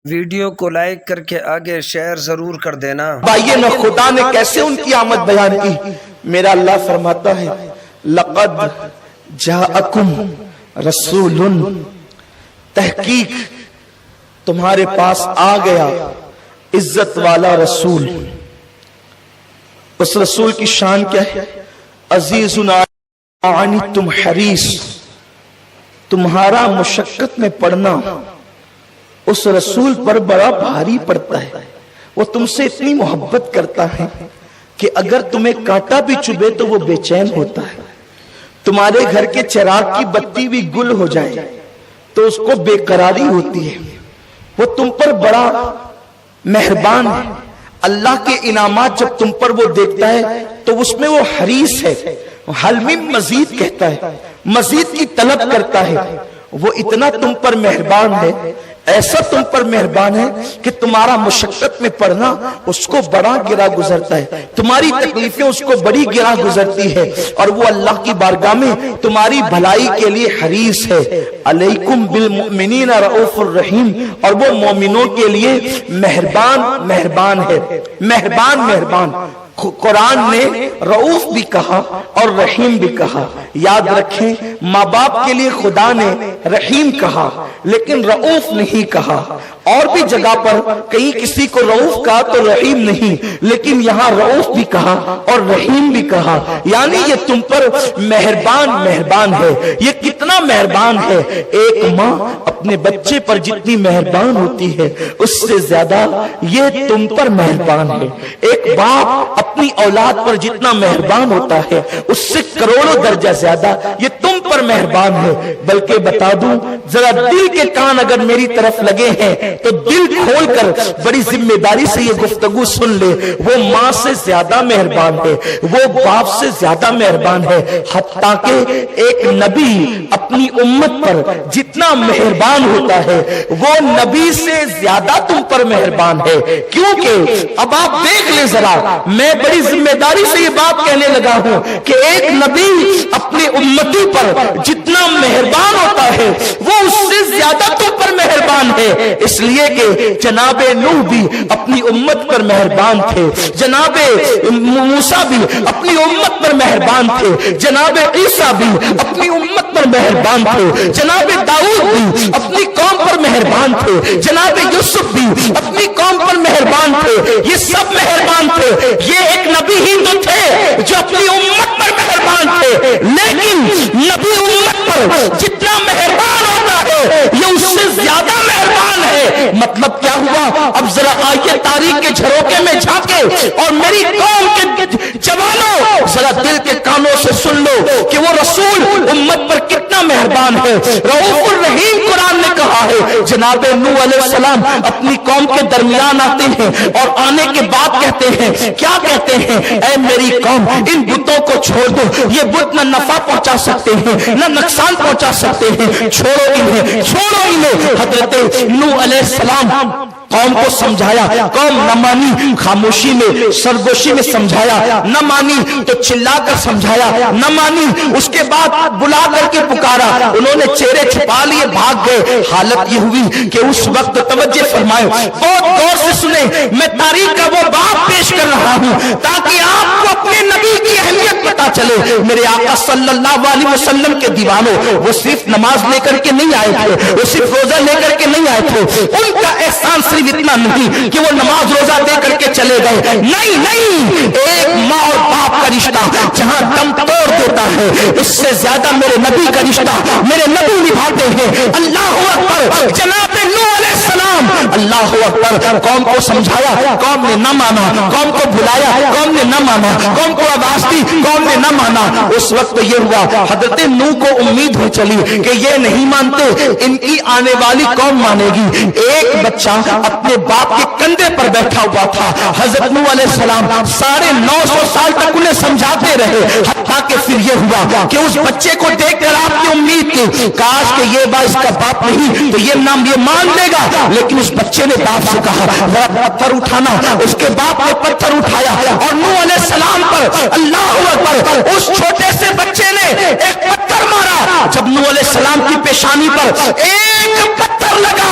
Video کو like کر کے آگے شیئر ضرور کر دینا۔ بھائیے نہ خدا نے کیسے ان کی آمد بیان کی۔ میرا اللہ فرماتا ہے لقد جاءکم رسول، تحقیق تمہارے پاس آ گیا عزت والا رسول۔ اس رسول کی شان کیا ہے؟ عزیز عنتم حریص، تمہارا مشقت میں پڑنا اس رسول پر بڑا بھاری پڑتا ہے۔ وہ تم سے اتنی محبت کرتا ہے کہ اگر تمہیں کانٹا بھی چبھے تو وہ بے چین ہوتا ہے۔ تمہارے گھر کے چراغ کی بتی بھی گل ہو جائے تو اس کو بے قراری ہوتی ہے۔ وہ تم پر بڑا مہربان ہے۔ اللہ کے انعامات جب تم پر وہ دیکھتا ہے تو اس میں وہ حریص ہے، حل من مزید کہتا ہے، مزید کی طلب کرتا ہے۔ وہ اتنا تم پر مہربان ہے، ایسا تم پر مہربان ہے کہ تمہارا مشقت میں پڑنا اس کو بڑا گرا گزرتا ہے، تمہاری تکلیفیں اس کو بڑی گرا گزرتی ہے، اور وہ اللہ کی بارگاہ میں تمہاری بھلائی کے لیے حریص ہے۔ علیکم بالمؤمنین رؤوف الرحیم، اور وہ مومنوں کے لیے مہربان ہے، مہربان۔ قرآن نے رؤوف بھی کہا اور رحیم بھی کہا۔ یاد رکھیں ماں باپ کے لیے خدا نے رحیم کہا لیکن رؤوف نہیں کہا۔ اور بھی جگہ پر کہیں کسی کو رؤوف کہا تو رحیم نہیں، لیکن یہاں رؤوف بھی کہا اور رحیم بھی کہا، یعنی یہ تم پر مہربان ہے۔ یہ کتنا مہربان ہے؟ ایک ماں اپنے بچے پر جتنی مہربان ہوتی ہے اس سے زیادہ یہ تم پر مہربان ہے۔ ایک باپ اپنی اولاد پر جتنا مہربان ہوتا ہے اس سے کروڑوں درجہ زیادہ یہ تم پر مہربان ہے۔ بلکہ بتا دوں، ذرا دل کے کان اگر میری طرف لگے ہیں تو دل کھول کر بڑی ذمہ داری سے یہ گفتگو سن لے۔ وہ ماں سے زیادہ مہربان ہے، وہ باپ سے زیادہ مہربان ہے، حتیٰ کہ ایک نبی اپنی امت پر جتنا مہربان ہوتا ہے وہ نبی سے زیادہ تم پر مہربان ہے۔ کیونکہ اب آپ دیکھ لیں ذرا، میں بڑی ذمہ داری سے یہ بات کہنے لگا ہوں کہ ایک نبی اپنے امتی پر جتنا مہربان ہوتا ہے وہ اس سے زیادہ تم پر مہربان ہے، اس لیے کہ جناب نوح بھی اپنی امت پر مہربان تھے، جناب موسیٰ بھی اپنی امت پر مہربان تھے، جناب عیسیٰ بھی اپنی امت پر مہربان تھے، جناب داؤد بھی اپنی قوم پر مہربان تھے، جناب یوسف بھی اپنی قوم پر مہربان تھے۔ یہ سب مہربان تھے، یہ ایک نبی ہی تو تھے جو اپنی امت پر مہربان تھے، لیکن نبی امت پر جتنا مہربان ہوتا ہے یہ اس سے زیادہ مہربان ہے۔ مطلب کیا ہوا؟ اب ذرا آئیے تاریخ کے جھروکے میں جھانکے اور میری قوم کے جوانوں ذرا دل کے کانوں سے سن لو کہ وہ رسول امت پر کتنا مہربان ہے۔ رؤوف الرحیم قرآن نے کہا ہے۔ جناب نوح علیہ السلام اپنی قوم کے درمیان آتے ہیں اور آنے کے بعد کہتے ہیں، کیا کہتے ہیں؟ اے میری قوم، ان بتوں کو چھوڑ دو، یہ بت نہ نفع پہنچا سکتے ہیں نہ نقصان پہنچا سکتے ہیں، چھوڑو انہیں۔ حضرت نوح علیہ السلام قوم کو سمجھایا، قوم نہ مانی، خاموشی میں سرگوشی میں سمجھایا، نہ مانی تو چلا کر سمجھایا، نہ مانی اس کے بعد بلا کر کے پکارا، انہوں نے چہرے چھپا لیے، بھاگ گئے۔ حالت یہ ہوئی کہ اس وقت توجہ فرمائے، بہت غور سے سنیں، میں تاریخ کا وہ باب پیش کر رہا ہوں تاکہ آپ کو اپنے نبی کی اہمیت پتا چلے۔ میرے آقا صلی اللہ علیہ وسلم کے دیوانوں، وہ صرف نماز لے کر کے نہیں آئے تھے، وہ صرف روزہ لے کر کے نہیں آئے تھے، ان کا احسان صرف اتنا نہیں کہ وہ نماز روزہ دے کر کے چلے گئے، نہیں، ایک ماں اور باپ کا رشتہ جہاں دم توڑ دیتا ہے اس سے زیادہ میرے نبی کا رشتہ میرے نبی نبھاتے ہیں۔ اللہ اکبر، جناب نوح علیہ السلام، اللہ اکبر، قوم کو سمجھایا، قوم نے نہ مانا، قوم کو بلایا، قوم نے نہ مانا، قوم کو آواز دی، قوم نے نہ مانا۔ اس وقت یہ ہوا، حضرت نوح کو امید ہو چلی کہ یہ نہیں مانتے، ان کی آنے والی قوم مانے گی۔ ایک بچہ اپنے باپ کے کندھے پر بیٹھا ہوا تھا۔ حضرت نوح علیہ السلام 950 سال تک انہیں سمجھاتے رہے، حتیٰ کہ پھر یہ ہوا کہ اس بچے کو دیکھ کر آپ کی امید کی کاش کہ یہ باپ اس کا باپ نہیں تو یہ نام یہ مان لے گا، لیکن اس بچے نے باپ سے کہا ذرا پتھر اٹھانا۔ اس کے باپ نے پتھر اٹھایا اور نوح علیہ السلام پر، اللہ اکبر، اس چھوٹے سے بچے نے ایک پتھر مارا۔ جب نوح علیہ السلام کی پیشانی پر ایک پتھر لگا،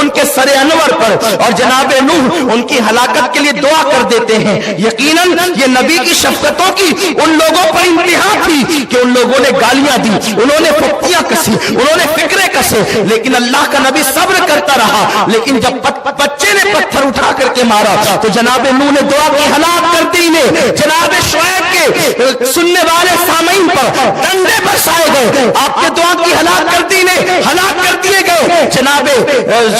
ان کے سر انور پر, اور جناب نوح ان کی ہلاکت کے لیے دعا کر دیتے ہیں. یقیناً یہ نبی کی شفقتوں کی ان لوگوں پر انتہا تھی کہ ان لوگوں نے گالیاں دی, انہوں نے پھپتیاں کسی, انہوں نے فکرے کسے, لیکن اللہ کا نبی صبر کرتا رہا. لیکن جب بچے نے پتھر اٹھا کر کے مارا تو جناب نوح نے دعا کی, ہلاک کر دی انہیں. جناب شعیب کے سننے والے سامعین پر ڈنڈے برسائے گئے, آپ کے دعا کی ہلاک کر دی انہیں, ہلاک کر دیے گئے. جناب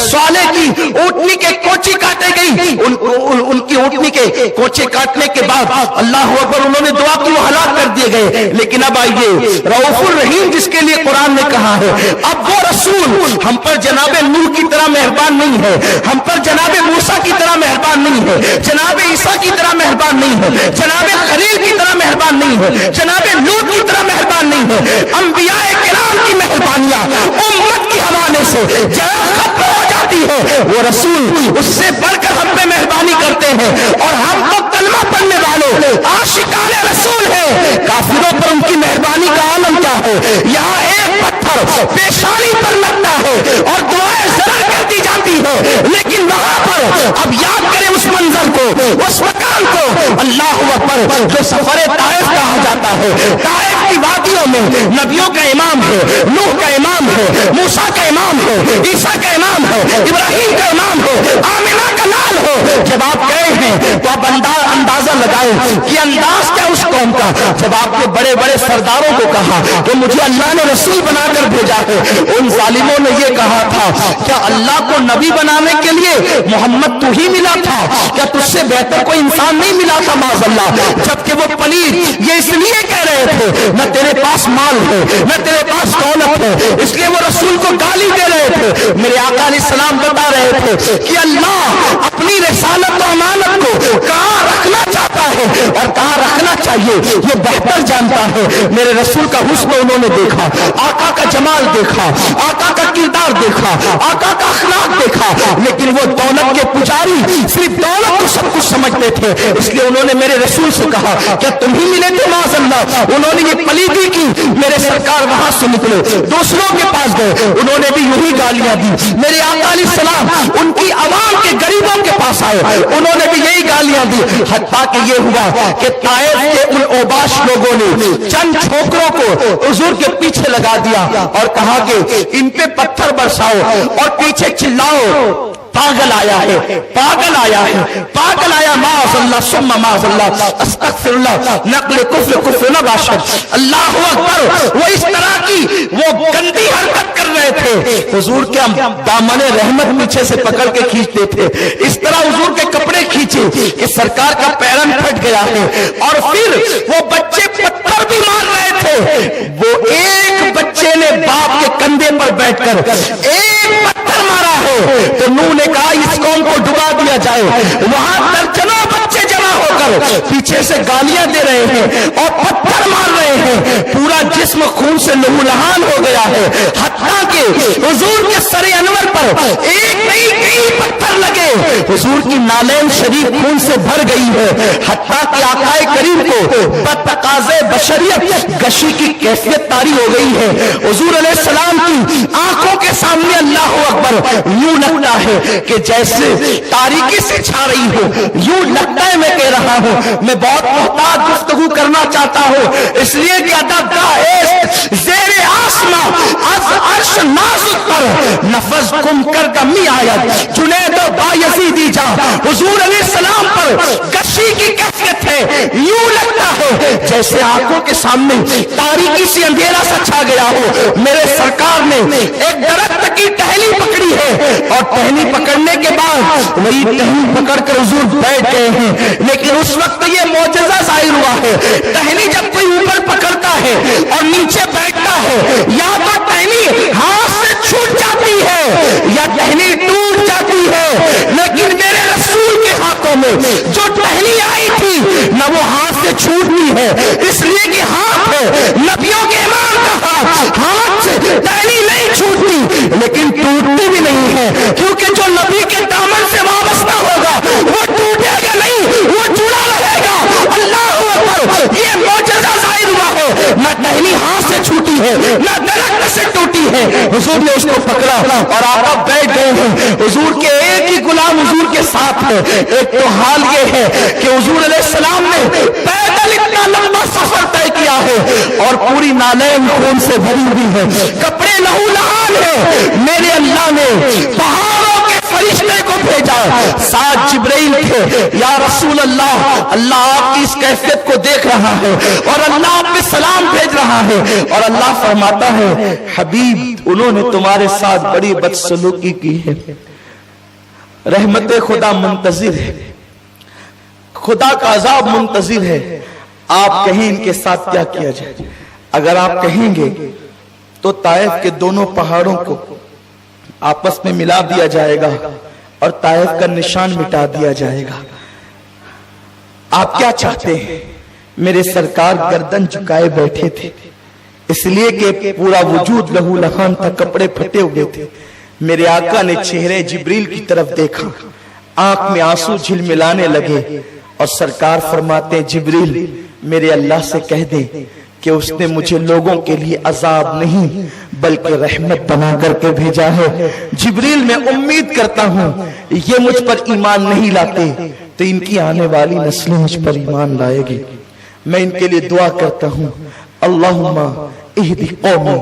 صالح کی اونٹنی کے کوچی کاٹے گئی, ان کی اونٹنی کے کوچے کاٹنے کے بعد اللہ اکبر انہوں نے دعا کی, وہ ہلاک کر دیے گئے. لیکن اب آئیے رؤوف الرحیم جس کے لیے قرآن نے کہا ہے, اب وہ رسول ہم پر جناب نوح کی طرح مہربان نہیں ہے, ہم پر جناب موسیٰ کی طرح مہربان نہیں ہے, جناب عیسیٰ کی طرح مہربان نہیں ہے, جناب خلیل کی طرح مہربان نہیں ہے, جناب لوط کی طرح مہربان نہیں ہے. انبیاء کرام کی مہربانیاں امت کے حوالے سے جہاں ختم ہو جاتی ہے, وہ رسول اس سے بڑھ کر ہم پہ مہربانی کرتے ہیں. اور ہم تو کلمہ پڑھنے والے عاشقان رسول ہیں, کافروں پر ان کی مہربانی کا عالم کیا ہے. یہاں ایک پتھر پیشانی پر لگتا ہے اور دعائیں ضرور کر دی جاتی ہے, لیکن وہاں پر اب یاد کریں اس منظر کو, اس مکان کو, اللہ اکبر, جو سفر طائف کہا جاتا ہے. طائف کی وادیوں میں نبیوں کا امام ہے, نوح کا امام ہے, موسیٰ کا امام ہے, عیسیٰ کا امام ہے, ابراہیم کا امام ہے, آمنہ کا لال ہے. جب آپ گئے ہیں تو آپ اندازہ لگائیں کہ انداز کیا اس قوم کا. جب آپ کے بڑے بڑے سرداروں کو کہا کہ مجھے اللہ نے رسول بنا کر بھیجا ہے, ان ظالموں نے یہ کہا تھا کیا اللہ کو نبی بنانے کے لیے محمد تو ہی ملا تھا, کیا تجھ سے بہتر کوئی انسان نہیں ملا تھا معاذ اللہ. جبکہ وہ پلید یہ اس لیے کہہ رہے تھے نہ تیرے پاس مال ہے نہ تیرے پاس دولت ہے, اس لیے وہ رسول کو گالی دے رہے تھے. میرے آقا علیہ السلام بتا رہے تھے کہ اللہ اپنی رسالت و امانت کو کہاں رکھنا چاہتا ہے اور کہاں رکھنا چاہیے یہ بہتر جانتا ہے. میرے رسول کا حسن انہوں نے دیکھا, آقا کا جمال دیکھا, آقا کا کردار دیکھا, آقا کا اخلاق دیکھا, لیکن وہ دولت کے پجاری صرف دولت کو سب کچھ سمجھتے تھے. اس لیے انہوں نے میرے رسول سے کہا کیا تم ہی ملے تھے معاذ اللہ. انہوں نے یہ پلیدی کی, میرے سرکار وہاں سے نکلے, دوسروں کے پاس گئے, انہوں نے بھی یہی گالیاں دی. میرے آقا علیہ السلام ان کی عوام کے غریبوں کے پاس آئے, انہوں نے بھی یہی گالیاں دی. حتیٰ کہ یہ ہوا کہ طائف کے ان اوباش لوگوں نے چند چھوکروں کو حضور کے پیچھے لگا دیا اور کہا کہ ان پہ پتھر برساؤ اور پیچھے چلاؤ, پاگل آیا ہے, پاگل آیا ہے, پاگل آیا. معاذ اللہ ثم معاذ اللہ, استغفر اللہ, نقل کفر کفر نہ باشد. اللہ اکبر, وہ اس طرح کی وہ گندی حرکت کر رہے تھے. حضور کے دامن رحمت پیچھے سے پکڑ کے کھینچتے تھے, اس طرح حضور کے کپڑے کھینچے کہ سرکار کا پیرن پھٹ گیا ہے. اور پھر وہ بچے پتھر بھی مار رہے تھے. وہ ایک بچے نے باپ کے کندھے پر بیٹھ کر ایک پتھر مارا ہے تو نوح نے کہا اس قوم کو ڈبا دیا جائے. وہاں درجنوں بچے جمع ہو کر پیچھے سے گالیاں دے رہے ہیں اور پتھر مار رہے ہیں. پورا جسم خون سے لہولہان ہو گیا ہے, حتیٰ کہ حضور کے سر انور پر ایک نہیں کئی پتھر لگے. حضور کی نالین شریف خون سے بھر گئی ہے, حتیٰ کہ آقا کریم کو بتقاضے بشریت گشی کی کیفیت طاری ہو گئی ہے. حضور علیہ السلام کی آنکھوں کے سامنے اللہ اکبر یوں لگتا ہے کہ جیسے تاریکی سے چھا رہی ہو, یوں لگتا ہے. میں کہہ رہا ہوں میں بہت محتاط گفتگو کرنا چاہتا ہوں, اس لیے کہ ادب زیر آسماں از عرش نازک پر نفذ کم کر کمی آیت جنید و بایزیدی جا. حضور علیہ السلام پر گشی کی کیفیت ہے, یوں لگتا ہے جیسے آنکھوں کے سامنے تاریکی سے اندھیرا سا چھا گیا ہو. میرے سرکار نے ایک درخت کی ٹہنی پکڑی ہے اور ٹہنی پکڑنے کے بعد وہی ٹہنی پکڑ کر حضور بیٹھ گئے ہیں. لیکن اس وقت یہ معجزہ ظاہر ہوا ہے, ٹہنی جب کوئی اوپر پکڑتا ہے اور نیچے بیٹھتا ہے یا تو ٹہنی ہاتھ سے چھوٹ جاتی ہے یا ٹہنی ٹوٹ جاتی ہے. لیکن میرے رسول کے ہاتھوں میں جو ٹہنی آئی تھی نہ وہ ہاتھ سے چھوٹنی ہے, اس لیے کہ ہاتھ ہے نبیوں کے امام کا ہاتھ سے ٹہنی نہیں چھوٹتی لیکن ٹوٹتی بھی نہیں ہے, کیونکہ جو نبی کے دامن سے وابستہ ہوگا وہ ٹوٹے گا نہیں, وہ جڑا رہے گا. اللہ اکبر, یہ معجزہ ظاہر ہوا ہے. نہ ٹہنی ہاتھ سے چھوٹی ہے نہ درخت سے ٹوٹی ہے، حضور نے اس کو پکڑا اور آقا بیٹھ گئے ہیں۔ حضور کے ایک ہی غلام حضور کے ساتھ ہے۔ ایک تو حال یہ ہے کہ حضور علیہ السلام نے پیدل اتنا لمبا سفر طے کیا ہے اور پوری نالین خون سے بھری ہوئی ہے، کپڑے لہو لہان ہیں۔ میرے اللہ نے پہاڑوں کے فرشتے کو بھیجا، ساتھ جبرائیل تھے۔ یا رسول اللہ، اللہ آپ کی اس کیفیت کو دیکھ رہا ہے اور اللہ آپ پہ سلام بھیج رہا ہے، اور اللہ فرماتا ہے حبیب انہوں نے تمہارے ساتھ بڑی بدسلوکی کی ہے، رحمت خدا منتظر ہے، خدا کا عذاب منتظر ہے، آپ کہیں ان کے ساتھ کیا کیا جائے۔ اگر آپ کہیں گے تو طائف کے دونوں پہاڑوں کو آپس میں ملا دیا جائے گا اور طائف کا نشان مٹا دیا جائے گا۔ آپ کیا چاہتے ہیں؟ میرے سرکار گردن جھکائے بیٹھے تھے، اس لیے کہ پورا وجود لہو لہان تھا، کپڑے پھٹے ہوئے تھے۔ میرے آقا نے چہرے جبریل کی طرف دیکھا، آنکھ میں آنسو جھلملانے لگے اور سرکار فرماتے ہیں جبریل میرے اللہ سے کہہ دے کہ اس نے مجھے لوگوں کے لیے عذاب نہیں بلکہ رحمت بنا کر کے بھیجا ہے۔ جبریل میں امید کرتا ہوں یہ مجھ پر ایمان نہیں لاتے تو ان کی آنے والی نسلیں مجھ پر ایمان لائے گی۔ میں ان کے لیے دعا کرتا ہوں اللہم اہدی قومی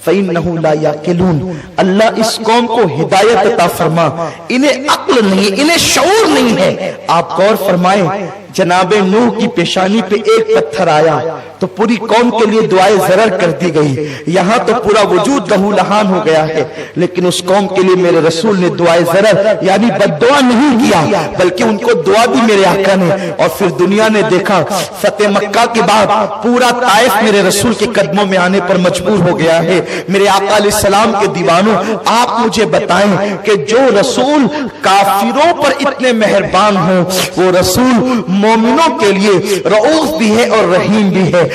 فَإِنَّهُ لَا يَعْقِلُونَ، اللہ اس قوم کو ہدایت عطا فرما، انہیں عقل نہیں، انہیں شعور نہیں ہے۔ آپ غور فرمائیں جناب نوح کی پیشانی پہ ایک پتھر آیا تو پوری قوم کے لیے دعائے ضرر کر دی گئی، یہاں تو پورا وجود لہو لہان ہو گیا ہے، لیکن اس قوم کے لیے میرے رسول نے دعائے ضرر یعنی بد دعا نہیں کیا بلکہ ان کو دعا دی میرے آقا نے۔ اور پھر دنیا نے دیکھا فتح مکہ کے بعد پورا طائف میرے رسول کے قدموں میں آنے پر مجبور ہو گیا ہے۔ میرے آقا علیہ السلام کے دیوانوں، آپ مجھے بتائیں کہ جو رسول کافروں پر اتنے مہربان ہوں وہ رسول مومنوں کے لیے رؤوف بھی ہے اور رحیم بھی ہے۔